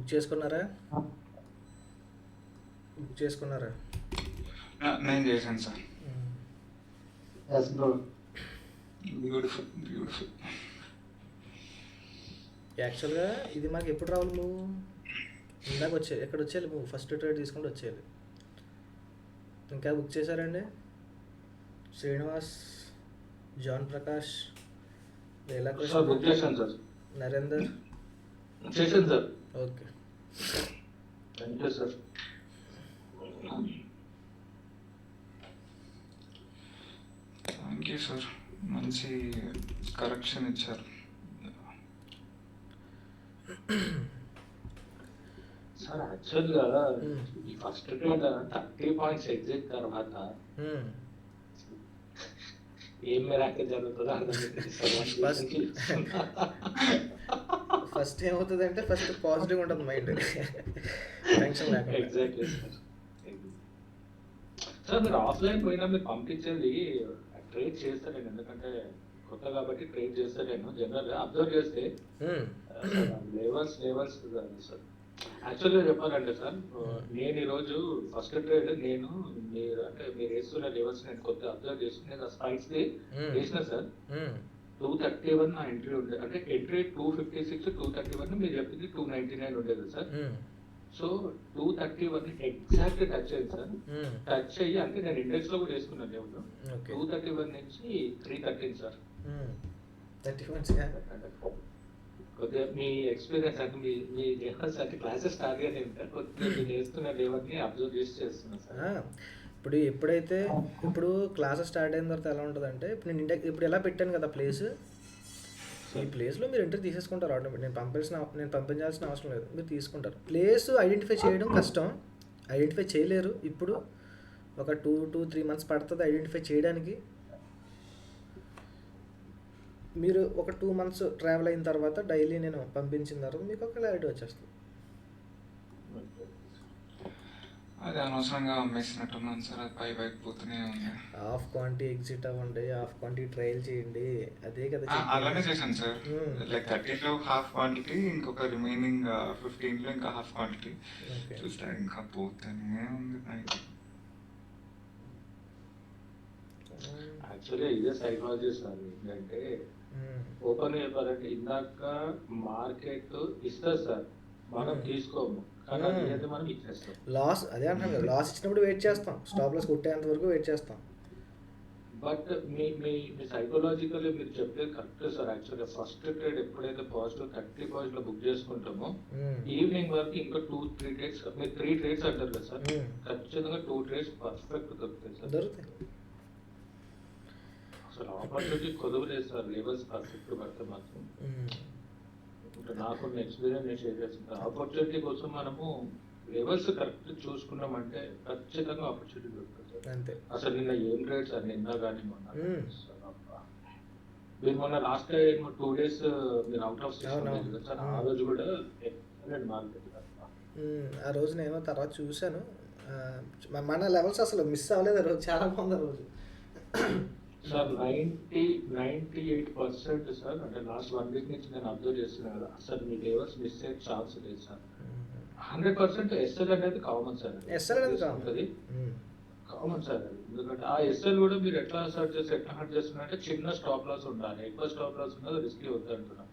Book చేసుకున్నారా? Book చేసుకున్నారా? నేను చేశాను sir. Yes bro. Beautiful beautiful. యాక్చువల్గా ఇది మనకి ఎప్పుడు రావాలి? నువ్వు ఇందాక ఎక్కడ వచ్చేయాలి? నువ్వు ఫస్ట్ ట్రేడ్ తీసుకుంటూ వచ్చేయాలి. ఇంకా బుక్ చేశారండి? Srinivas, John Prakash, Leelakrishna, sir book చేశాను సార్. నరేందర్. చేశాను sir. Okay, thank you sir. Thank you sir, మంచి కరెక్షన్ ఇచ్చారు. సార్ యాక్చువల్గా ఈ ఫస్ట్ ట్రేడ్ 30 పాయింట్స్ ఎగ్జిట్ తర్వాత ఏం మిరాకిల్ జరుగుతుందో అర్థం ఫస్ట్ ఏమవుతుంది అంటే ఫస్ట్ పాజిటివ్ ఉంటుంది మైండ్, టెన్షన్ లేకుండా. Exactly sir. సార్ మీరు ఆఫ్లైన్ పోయినా మీరు పంపించేది ట్రేడ్ చేస్తారేను, ఎందుకంటే కొత్త కాబట్టి ట్రేడ్ చేస్తారేను. జనరల్గా అబ్జర్వ్ చేస్తే లెవెల్స్ సార్. యాక్చువల్గా చెప్పాలంటే సార్, నేను ఈరోజు ఫస్ట్ ట్రేడ్ నేను మీరు వేస్తున్న లెవెల్స్ నేను కొత్త అబ్జర్వ్ చేసి నేను స్పైక్స్ వేసిన సార్. 231 నా ఎంట్రీ ఉండేది, అంటే ఎంట్రీ 256, 231 మీరు చెప్పింది 299 ఉండేది సార్. సో 231 ఎగ్జాక్ట్ టచ్ అయ్యింది సార్. టచ్ అయ్యి అంటే నేను ఇండెక్స్ లో కూడా వేసుకున్నాను లెవెల్ 231 నుంచి 313 సార్. కొద్దిగా మీ ఎక్స్పీరియన్స్ అంటే మీ లెవెల్స్ అంటే క్లాసెస్ స్టార్ట్ గానే ఉంటారు, కొద్దిగా మీరు వేస్తున్న లెవెల్ ని అబ్జర్వ్ చేసి చేస్తున్నాను సార్. ఇప్పుడు ఎప్పుడైతే ఇప్పుడు క్లాసెస్ స్టార్ట్ అయిన తర్వాత ఎలా ఉంటుంది అంటే, ఇప్పుడు నేను ఇప్పుడు ఎలా పెట్టాను కదా ప్లేస్, ఈ ప్లేస్లో మీరు ఎంట్రీ తీసేసుకుంటారు ఆటోమేటిక్. నేను పంపించాల్సిన అవసరం లేదు, మీరు తీసుకుంటారు. ప్లేస్ ఐడెంటిఫై చేయడం కష్టం, ఐడెంటిఫై చేయలేరు. ఇప్పుడు ఒక 2 to 3 months పడుతుంది ఐడెంటిఫై చేయడానికి. మీరు ఒక 2 months ట్రావెల్ అయిన తర్వాత డైలీ నేను పంపించిన తర్వాత మీకు ఒక క్లారిటీ వచ్చేస్తుంది. అది అనవసరంగా అమ్మేసినట్టున్నాను సార్, అది పైకి పోతూనే ఉంది. హాఫ్ క్వాంటిటీ ఎగ్జిట్ అవ్వండి, హాఫ్ క్వాంటిటీ ట్రయల్ చేయండి, అదే కదా. అలానే చేశాను సార్. లైక్ 30లో హాఫ్ క్వాంటిటీ, ఇంకొక రిమైనింగ్ 15లో ఇంకా హాఫ్ క్వాంటిటీ చూస్తే ఇంకా పోతూనే ఉంది పైకి. యాక్చువల్లీ ఇదే సైకాలజీ సార్. ఏంటంటే ఓపెన్ చెప్పాలంటే ఇందాక మార్కెట్ ఇస్తుంది సార్, మనం తీసుకోము, కానీ అది మనం ఇచ్చేస్తాం. లాస్ అదే అంటాను కదా, లాస్ ఇచ్చినప్పుడు వెయిట్ చేస్తాం, స్టాప్ లాస్ కొట్టేంత వరకు వెయిట్ చేస్తాం. బట్ మీ సైకలాజికల్ మీరు చెప్పేది కరెక్ట్ సార్. యాక్చువల్గా ఫస్ట్ ట్రేడ్ ఎప్పుడైతే పాజిటివ్ 30 పాయింట్స్ లో బుక్ చేసుకుంటామో ఈవినింగ్ వరకు ఇంకా 2-3 ట్రేడ్స్, మీరు 3 ట్రేడ్స్ అంటారు కదా సార్, ఖచ్చితంగా 2 ట్రేడ్స్ పర్ఫెక్ట్ దొరుకుతాయి సార్. దొరుకుతాయి. అసలు ఆపర్చునిటీ కొదవలేదు సార్, లెవెల్స్ పర్ఫెక్ట్ పడితే మాత్రం. నాకున్న ఎక్స్పీరియన్స్ నేను షేర్ చేస్తాను. ఆపర్చునిటీ కోసం మనము లెవెల్స్ కరెక్ట్ చూసుకున్నామంటే ఖచ్చితంగా ఆపర్చునిటీ దొరుకుతుంది అంతే. అసలు నిన్న ఏం రేట్ సార్, నిన్న కానీ మొన్న మీరు మొన్న లాస్ట్ టైం 2 days మీరు అవుట్ ఆఫ్ స్టేషన్ సార్, ఆ రోజు కూడా ఎక్సలెంట్ మార్కెట్. ఆ రోజు నేను తర్వాత చూశాను, మన లెవెల్స్ అసలు మిస్ అవ్వలేదు ఆ రోజు, చాలా బాగుంది ఆ రోజు సార్. 98% సార్, అంటే లాస్ట్ 1 week నుంచి నేను అబ్జర్వ్ చేస్తున్నాను కదా, అసలు మీ లెవెల్స్ మిస్ అయ్యే ఛాన్స్ లేదు సార్. 100% ఎస్ఎల్ అనేది కామన్ సార్, ఉంటుంది కామన్ సార్. ఎందుకంటే ఆ ఎస్ఎల్ కూడా మీరు ఎట్లా సర్చ్ చేసి ఎట్లా హర్ట్ చేస్తున్నారంటే చిన్న స్టాప్ లాస్ ఉండాలి, ఎక్కువ స్టాప్ లాస్ ఉన్నది రిస్కీ వద్దు అంటున్నాం.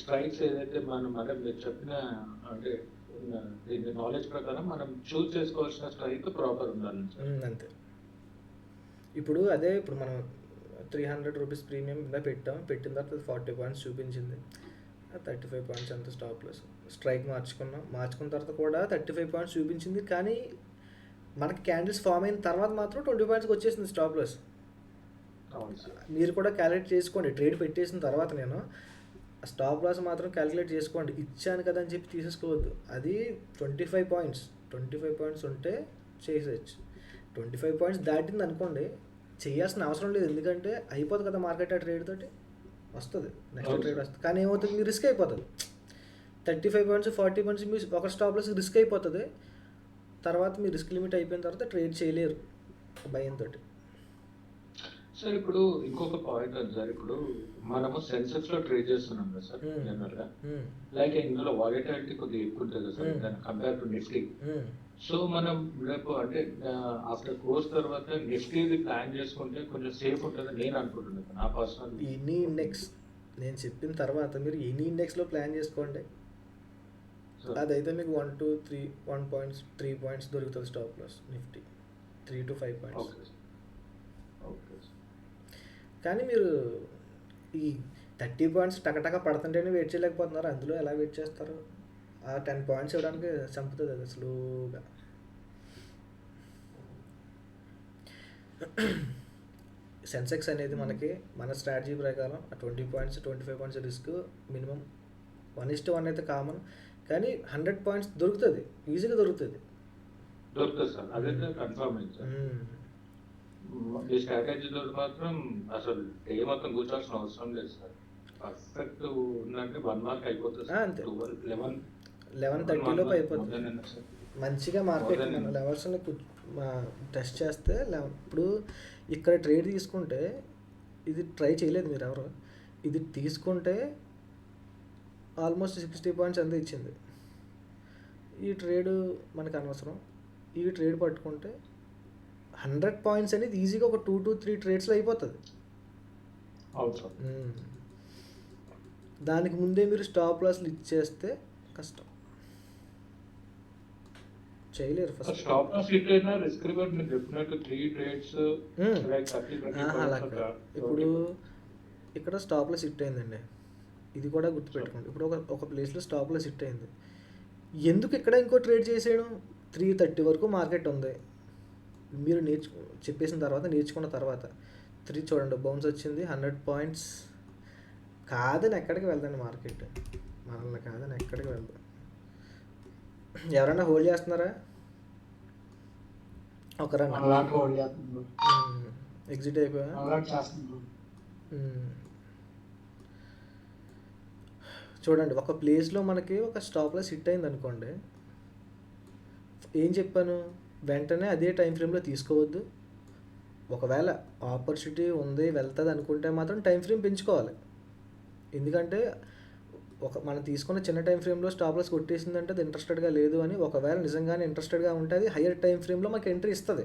స్ట్రైక్స్ ఏదైతే మనం మీరు చెప్పిన అంటే దీని నాలెడ్జ్ ప్రకారం మనం చూస్ చేసుకోవాల్సిన స్ట్రైక్ ప్రాపర్ ఉండాలి సార్. అంతే. ఇప్పుడు అదే ఇప్పుడు మనం 300 రూపీస్ ప్రీమియం ఇలా పెట్టిన తర్వాత 40 పాయింట్స్ చూపించింది, 35 పాయింట్స్ అంత స్టాప్ లాస్. స్ట్రైక్ మార్చుకున్న తర్వాత కూడా 35 పాయింట్స్ చూపించింది, కానీ మనకి క్యాండిల్స్ ఫామ్ అయిన తర్వాత మాత్రం 20 పాయింట్స్కి వచ్చేసింది స్టాప్ లాస్. మీరు కూడా క్యాలిక్యులేట్ చేసుకోండి, ట్రేడ్ పెట్టేసిన తర్వాత నేను స్టాప్ లాస్ మాత్రం క్యాలిక్యులేట్ చేసుకోండి. ఇచ్చాను కదా అని చెప్పి తీసేసుకోవద్దు. అది 25 పాయింట్స్ ఉంటే చేసేయచ్చు. 25 పాయింట్స్ దాటింది అనుకోండి, చేయాల్సిన అవసరం లేదు, ఎందుకంటే అయిపోతుంది కదా మార్కెట్. ఆ ట్రేడ్ తోటి వస్తుంది, నెక్స్ట్ ట్రేడ్ వస్తుంది. కానీ ఏమవుతుంది, మీరు రిస్క్ అయిపోతుంది. 35 పాయింట్స్ 40 పాయింట్స్ మీ ఒక స్టాప్ లాస్ రిస్క్ అయిపోతుంది. తర్వాత మీ రిస్క్ లిమిట్ అయిపోయిన తర్వాత ట్రేడ్ చేయలేరు భయంతో. సార్ ఇప్పుడు ఇంకొక పాయింట్ ఉంది సార్. ఇప్పుడు మనము సెన్సెక్స్ లో ట్రేడ్ చేస్తున్నాం కదా సార్ Hmm. జనరల్ గా. Hmm. లైక్ ఇందులో వాలిటాలిటీ కొద్దిగా ఎక్కువ ఉంటుంది కదా సార్ దాని compare to Nifty. Hmm. So మనం రేపు అంటే ఆఫ్టర్ కోర్స్ తర్వాత నిఫ్టీది ప్లాన్ చేసుకుంటే కొంచెం సేఫ్ ఉంటుందని నేను అనుకుంటున్నాను నా పర్సనల్. ఎనీ ఇండెక్స్ నేను చెప్పిన తర్వాత మీరు ఎనీ ఇండెక్స్లో ప్లాన్ చేసుకోండి. అదైతే మీకు 1 పాయింట్స్ దొరుకుతుంది stop loss Nifty 3 to 5 points. Okay okay కానీ మీరు ఈ 30 పాయింట్స్ టకటక పడుతుంటేనే వెయిట్ చేయలేకపోతున్నారు. అందులో ఎలా వెయిట్ చేస్తారు? ఆ 10 పాయింట్స్ ఇవ్వడానికి చంపుతుంది అది స్లోగా. సెన్సెక్స్ అనేది మనకి మన స్ట్రాటజీ ప్రకారం ఆ 20 పాయింట్స్ 25 పాయింట్స్ రిస్క్ మినిమం 1:1 అయితే కామన్. కానీ 100 పాయింట్స్ దొరుకుతుంది, ఈజీగా దొరుకుతుంది. దొరుకుతుంది సార్, అదైతే కన్ఫర్మ్ అయింది సార్. ఈ స్ట్రాటజీ తోటి మాత్రం అసలు డే మొత్తం కూర్చోవాల్సిన అవసరం లేదు సార్. పర్ఫెక్ట్ ఉందంటే 1 మార్క్ అయిపోతుంది సార్. అంతే 11:30 లోపు అయిపోతుంది. మంచిగా మార్కెట్ More than మన లెవెల్స్ని టెస్ట్ చేస్తే ఇప్పుడు ఇక్కడ ట్రేడ్ తీసుకుంటే ఇది ట్రై చేయలేదు మీరు ఎవరు. ఇది తీసుకుంటే ఆల్మోస్ట్ 60 పాయింట్స్ అంతా ఇచ్చింది. ఈ ట్రేడ్ మనకు అనవసరం. ఈ ట్రేడ్ పట్టుకుంటే 100 పాయింట్స్ అనేది ఈజీగా ఒక 2 to 3 ట్రేడ్స్లో అయిపోతుంది. దానికి ముందే మీరు స్టాప్ లాస్లు ఇచ్చేస్తే కష్టం, చేయలేరు. ఫస్ట్ స్టాప్ లాస్ హిట్ అయినా రిస్క్ రివార్డ్ మీరు చెప్పినట్టు 3 ట్రేడ్స్ లైక్ 30-20 అలా ఇప్పుడు ఇక్కడ స్టాప్ లాస్ హిట్ అయిందండి, ఇది కూడా గుర్తుపెట్టుకోండి. ఇప్పుడు ఒక ప్లేస్లో స్టాప్ లాస్ హిట్ అయింది, ఎందుకు ఇక్కడ ఇంకో ట్రేడ్ చేసేయడం? 3:30 వరకు మార్కెట్ ఉంది. మీరు చెప్పేసిన తర్వాత నేర్చుకున్న తర్వాత 3 చూడండి బౌన్స్ వచ్చింది, 100 పాయింట్స్ కాదని ఎక్కడికి వెళ్దండి మార్కెట్, మనల్ని కాదని ఎక్కడికి వెళ్దాం. ఎవరైనా హోల్డ్ చేస్తున్నారా? ఒకరన్నా ఎగ్జిట్ అయిపోయా. చూడండి ఒక ప్లేస్లో మనకి ఒక స్టాప్ లాస్ హిట్ అయింది అనుకోండి, ఏం చెప్పాను? వెంటనే అదే టైం ఫ్రేమ్లో తీసుకోవద్దు. ఒకవేళ ఆపర్చునిటీ ఉంది వెళ్తుంది అనుకుంటే మాత్రం టైం ఫ్రేమ్ పెంచుకోవాలి. ఎందుకంటే మనం తీసుకున్న చిన్న టైం ఫ్రేమ్లో స్టాప్ లాస్ కొట్టేసిందంటే అది ఇంట్రెస్టెడ్గా లేదు అని. ఒకవేళ నిజంగానే ఇంట్రెస్టెడ్గా ఉంటే అది హయ్యర్ టైం ఫ్రేమ్లో మాకు ఎంట్రీ ఇస్తుంది.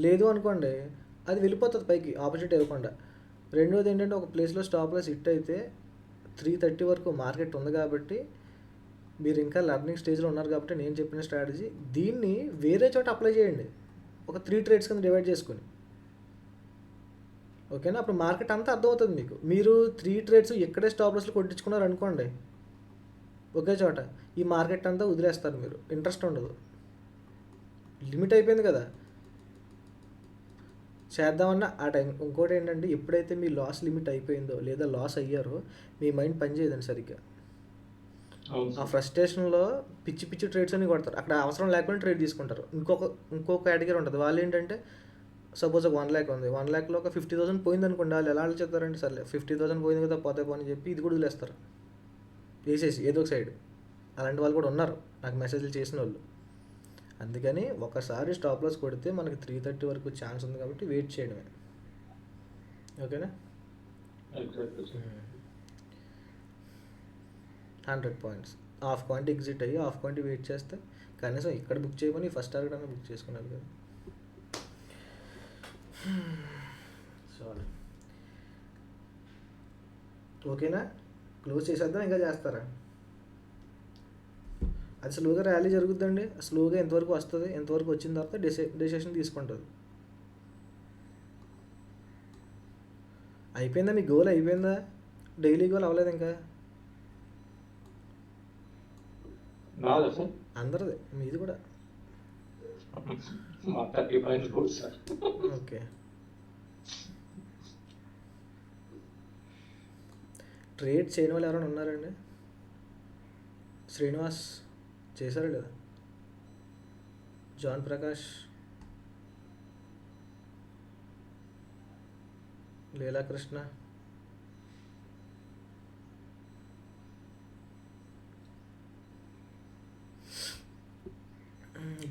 లేదు అనుకోండి అది వెళ్ళిపోతుంది పైకి ఆపర్చునిటీ ఇవ్వకుండా. రెండోది ఏంటంటే ఒక ప్లేస్లో స్టాప్ లాస్ హిట్ అయితే 3:30 వరకు మార్కెట్ ఉంది కాబట్టి మీరు ఇంకా లర్నింగ్ స్టేజ్లో ఉన్నారు కాబట్టి నేను చెప్పిన స్ట్రాటజీ దీన్ని వేరే చోట అప్లై చేయండి. ఒక 3 ట్రేడ్స్ కింద డివైడ్ చేసుకొని, ఓకేనా? అప్పుడు మార్కెట్ అంతా అర్థమవుతుంది మీకు. మీరు 3 ట్రేడ్స్ ఎక్కడే స్టాప్ లాస్లో కొట్టించుకున్నారు అనుకోండి ఒకే చోట, ఈ మార్కెట్ అంతా వదిలేస్తారు మీరు, ఇంట్రెస్ట్ ఉండదు. లిమిట్ అయిపోయింది కదా చేద్దామన్న ఆ టైం. ఇంకోటి ఏంటంటే ఎప్పుడైతే మీ లాస్ లిమిట్ అయిపోయిందో లేదా లాస్ అయ్యారో మీ మైండ్ పనిచేయదండి సరిగ్గా. ఆ ఫ్రస్ట్రేషన్లో పిచ్చి పిచ్చి ట్రేడ్స్ అన్ని కొడతారు. అక్కడ అవసరం లేకుండా ట్రేడ్ తీసుకుంటారు. ఇంకో కేటగిరీ ఉంటుంది, వాళ్ళు ఏంటంటే సపోజ్ ఒక 1 lakh ఉంది, 1 lakhలో ఒక 50,000 పోయింది అనుకోండి, వాళ్ళు ఎలా చెప్తారంటే సర్లే 50,000 పోయింది కదా పోతే పోని చెప్పి ఇది కూడా వదిలేస్తారు వేసేసి ఏదో ఒక సైడ్. అలాంటి వాళ్ళు కూడా ఉన్నారు నాకు మెసేజ్లు చేసిన వాళ్ళు. అందుకని ఒకసారి స్టాప్ లాస్ కొడితే మనకి 3:30 వరకు ఛాన్స్ ఉంది కాబట్టి వెయిట్ చేయడమే, ఓకేనా? 100 పాయింట్స్ హాఫ్ పాయింట్ ఎగ్జిట్ అయ్యి హాఫ్ పాయింట్ వెయిట్ చేస్తే కనీసం ఇక్కడ బుక్ చేయమని ఫస్ట్ టార్గెట్ అన్న బుక్ చేసుకున్నారు కదా. సారీ, ఓకేనా? క్లోజ్ చేసేద్దాం, ఇంకా చేస్తారా? అది స్లోగా ర్యాలీ జరుగుద్దండి. స్లోగా ఎంతవరకు వస్తుంది, ఎంతవరకు వచ్చిన తర్వాత డెసిషన్ తీసుకుంటుంది. అయిపోయిందా మీ గోల్? అయిపోయిందా? డైలీ గోల్ అవ్వలేదు ఇంకా? అందరిది, మీది కూడా. ఓకే, ట్రేడ్ చేయని వాళ్ళు ఎవరైనా ఉన్నారండి? శ్రీనివాస్ చేశారు లేదా? జాన్ ప్రకాష్, లీలాకృష్ణ,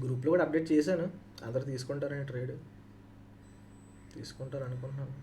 గ్రూప్లో కూడా అప్డేట్ చేశాను. అందరు తీసుకుంటారని ట్రేడ్ తీసుకుంటారు అనుకుంటున్నాను.